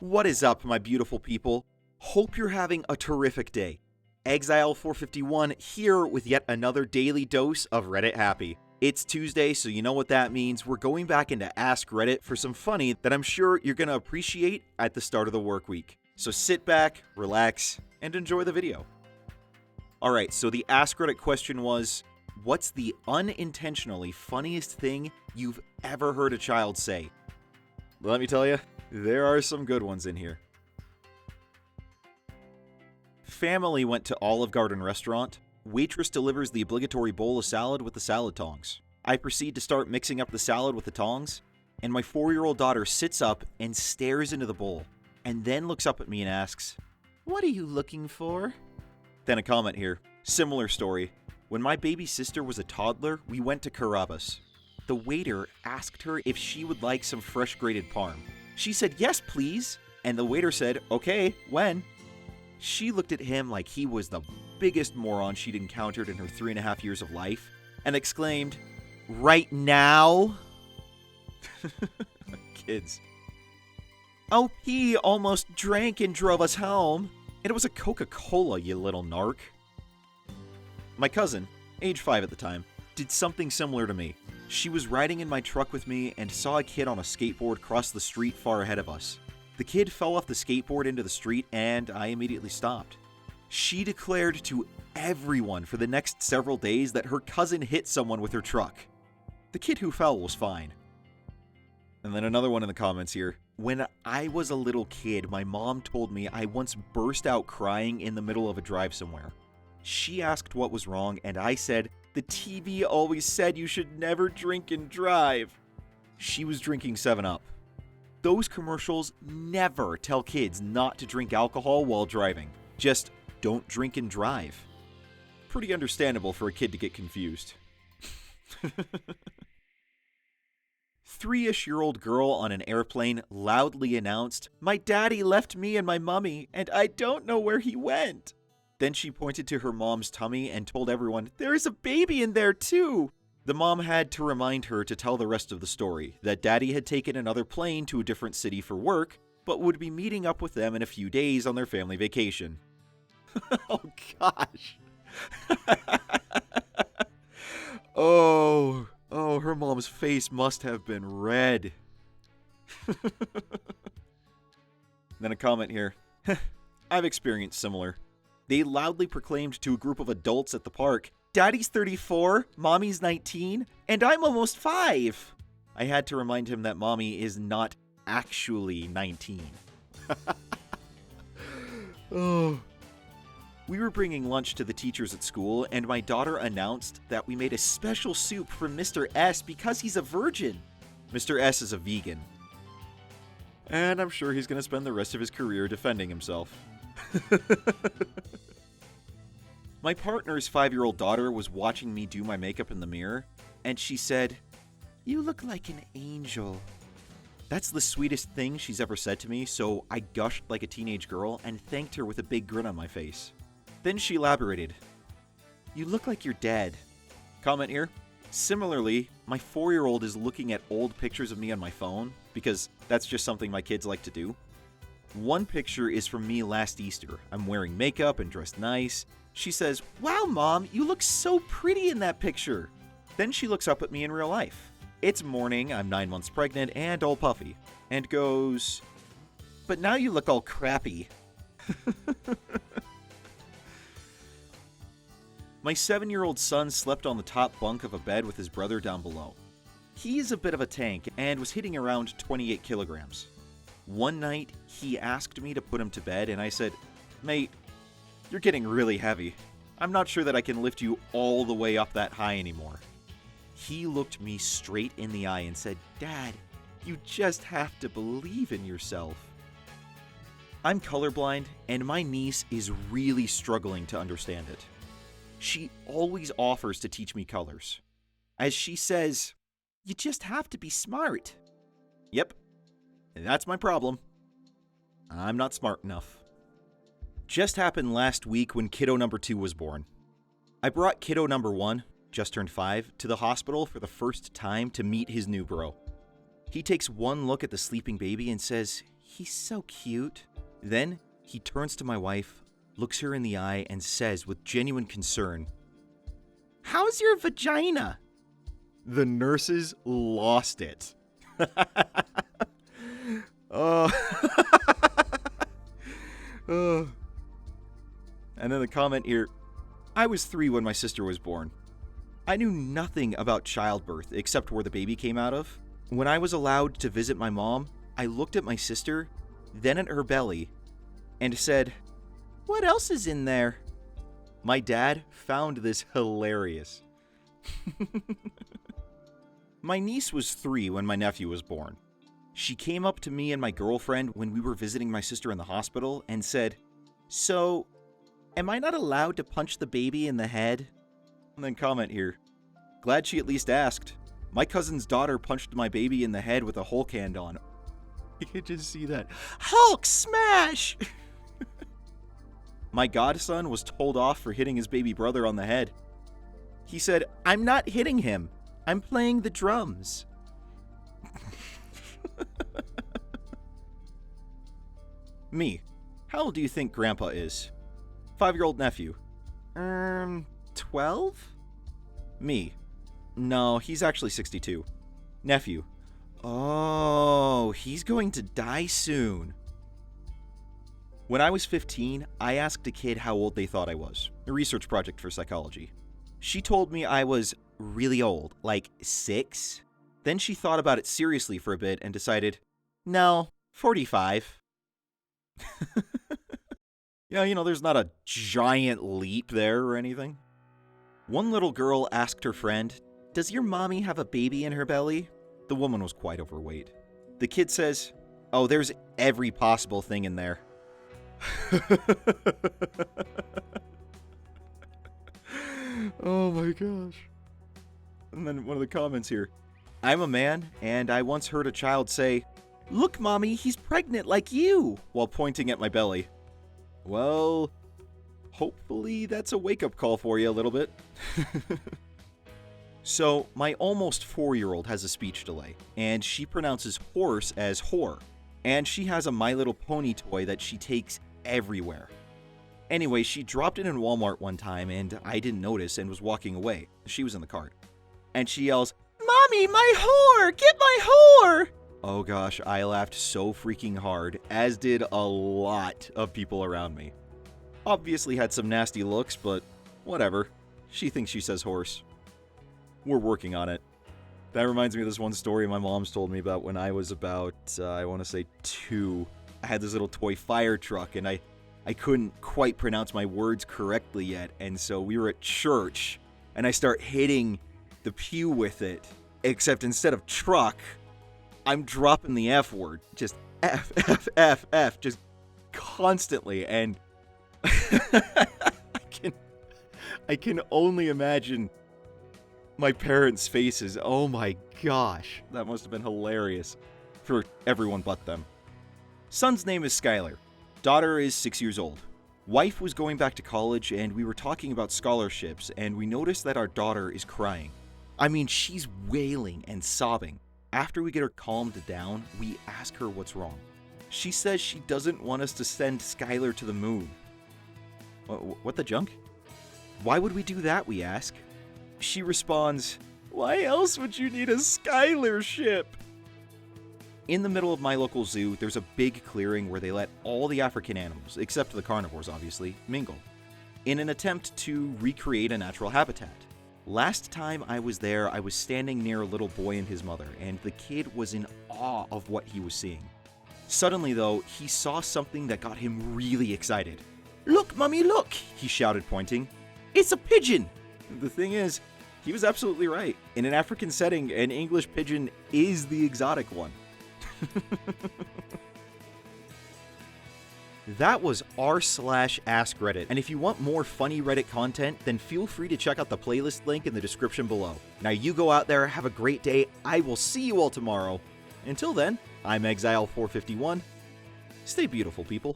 What is up, my beautiful people? Hope you're having a terrific day. Exile451 here with yet another daily dose of Reddit Happy. It's Tuesday, so you know what that means. We're going back into Ask Reddit for some funny that I'm sure you're going to appreciate at the start of the work week. So sit back, relax, and enjoy the video. Alright, so the Ask Reddit question was, what's the unintentionally funniest thing you've ever heard a child say? Let me tell you, there are some good ones in here. Family went to Olive Garden restaurant. Waitress delivers the obligatory bowl of salad with the salad tongs. I proceed to start mixing up the salad with the tongs, and my 4-year-old daughter sits up and stares into the bowl, and then looks up at me and asks, "What are you looking for?" Then a comment here. Similar story. When my baby sister was a toddler, we went to Carrabba's. The waiter asked her if she would like some fresh grated parm. She said, "Yes, please." And the waiter said, "Okay, when?" She looked at him like he was the biggest moron she'd encountered in her 3.5 years of life and exclaimed, "Right now?" Kids. "Oh, he almost drank and drove us home. It was a Coca-Cola, you little narc." My cousin, age 5 at the time, did something similar to me. She was riding in my truck with me and saw a kid on a skateboard cross the street far ahead of us. The kid fell off the skateboard into the street and I immediately stopped. She declared to everyone for the next several days that her cousin hit someone with her truck. The kid who fell was fine. And then another one in the comments here. When I was a little kid, my mom told me I once burst out crying in the middle of a drive somewhere. She asked what was wrong, and I said, "The TV always said you should never drink and drive." She was drinking 7-Up. Those commercials never tell kids not to drink alcohol while driving. Just don't drink and drive. Pretty understandable for a kid to get confused. 3-ish-year-old girl on an airplane loudly announced, "My daddy left me and my mummy, and I don't know where he went." Then she pointed to her mom's tummy and told everyone, "There is a baby in there too." The mom had to remind her to tell the rest of the story, that daddy had taken another plane to a different city for work, but would be meeting up with them in a few days on their family vacation. Oh gosh. Oh, her mom's face must have been red. Then a comment here. I've experienced similar. They loudly proclaimed to a group of adults at the park, "Daddy's 34, Mommy's 19, and I'm almost 5. I had to remind him that Mommy is not actually 19. Oh. We were bringing lunch to the teachers at school, and my daughter announced that we made a special soup for Mr. S because he's a virgin. Mr. S is a vegan. And I'm sure he's going to spend the rest of his career defending himself. My partner's 5-year-old daughter was watching me do my makeup in the mirror, and she said, "You look like an angel." That's the sweetest thing she's ever said to me, so I gushed like a teenage girl and thanked her with a big grin on my face. Then she elaborated, "You look like your dad." Comment here. Similarly, my 4-year-old is looking at old pictures of me on my phone, because that's just something my kids like to do. One picture is from me last Easter. I'm wearing makeup and dressed nice. She says, "Wow, Mom, you look so pretty in that picture." Then she looks up at me in real life. It's morning, I'm 9 months pregnant and all puffy, and goes, "But now you look all crappy." My 7-year-old son slept on the top bunk of a bed with his brother down below. He is a bit of a tank and was hitting around 28 kilograms. One night, he asked me to put him to bed, and I said, "Mate, you're getting really heavy. I'm not sure that I can lift you all the way up that high anymore." He looked me straight in the eye and said, "Dad, you just have to believe in yourself." I'm colorblind, and my niece is really struggling to understand it. She always offers to teach me colors. As she says, "You just have to be smart." Yep, that's my problem. I'm not smart enough. Just happened last week when kiddo number 2 was born. I brought kiddo number 1, just turned 5, to the hospital for the first time to meet his new bro. He takes one look at the sleeping baby and says, he's so cute. Then he turns to my wife, looks her in the eye, and says with genuine concern, "How's your vagina?" The nurses lost it. Oh. Oh. And then the comment here, I was 3 when my sister was born. I knew nothing about childbirth except where the baby came out of. When I was allowed to visit my mom, I looked at my sister, then at her belly, and said, "What else is in there?" My dad found this hilarious. My niece was 3 when my nephew was born. She came up to me and my girlfriend when we were visiting my sister in the hospital and said, "So, am I not allowed to punch the baby in the head?" And then comment here, "Glad she at least asked. My cousin's daughter punched my baby in the head with a Hulk hand on." You can just see that. Hulk smash! My godson was told off for hitting his baby brother on the head. He said, "I'm not hitting him. I'm playing the drums." Me. How old do you think Grandpa is? 5-year-old nephew. 12? Me. No, he's actually 62. Nephew. Oh, he's going to die soon. When I was 15, I asked a kid how old they thought I was. A research project for psychology. She told me I was really old, like 6. Then she thought about it seriously for a bit and decided, no, 45. Yeah, there's not a giant leap there or anything. One little girl asked her friend, "Does your mommy have a baby in her belly?" The woman was quite overweight. The kid says, "Oh, there's every possible thing in there." Oh my gosh. And then one of the comments here, "I'm a man, and I once heard a child say, 'Look, Mommy, he's pregnant like you,' while pointing at my belly." Well, hopefully that's a wake-up call for you a little bit. So, my almost 4-year-old has a speech delay, and she pronounces horse as whore, and she has a My Little Pony toy that she takes everywhere. Anyway, she dropped it in Walmart one time, and I didn't notice and was walking away. She was in the cart. And she yells, "Mommy, my whore! Get my whore!" Oh gosh, I laughed so freaking hard, as did a lot of people around me. Obviously had some nasty looks, but whatever. She thinks she says horse. We're working on it. That reminds me of this one story my mom's told me about when I was about, I want to say 2. I had this little toy fire truck, and I couldn't quite pronounce my words correctly yet, and so we were at church, and I start hitting the pew with it, except instead of truck, I'm dropping the F word. Just F, F, F, F, just constantly, and I can only imagine my parents' faces. Oh my gosh, that must have been hilarious for everyone but them. Son's name is Skylar. Daughter is 6 years old. Wife was going back to college, and we were talking about scholarships, and we noticed that our daughter is crying. I mean, she's wailing and sobbing. After we get her calmed down, we ask her what's wrong. She says she doesn't want us to send Skylar to the moon. What the junk? Why would we do that, we ask. She responds, "Why else would you need a Skylar ship?" In the middle of my local zoo, there's a big clearing where they let all the African animals, except the carnivores obviously, mingle, in an attempt to recreate a natural habitat. Last time I was there, I was standing near a little boy and his mother, and the kid was in awe of what he was seeing. Suddenly, though, he saw something that got him really excited. "Look, Mummy, look!" he shouted, pointing. "It's a pigeon!" The thing is, he was absolutely right. In an African setting, an English pigeon is the exotic one. That was r/AskReddit, and if you want more funny Reddit content, then feel free to check out the playlist link in the description below. Now you go out there, have a great day, I will see you all tomorrow. Until then, I'm Exile451. Stay beautiful, people.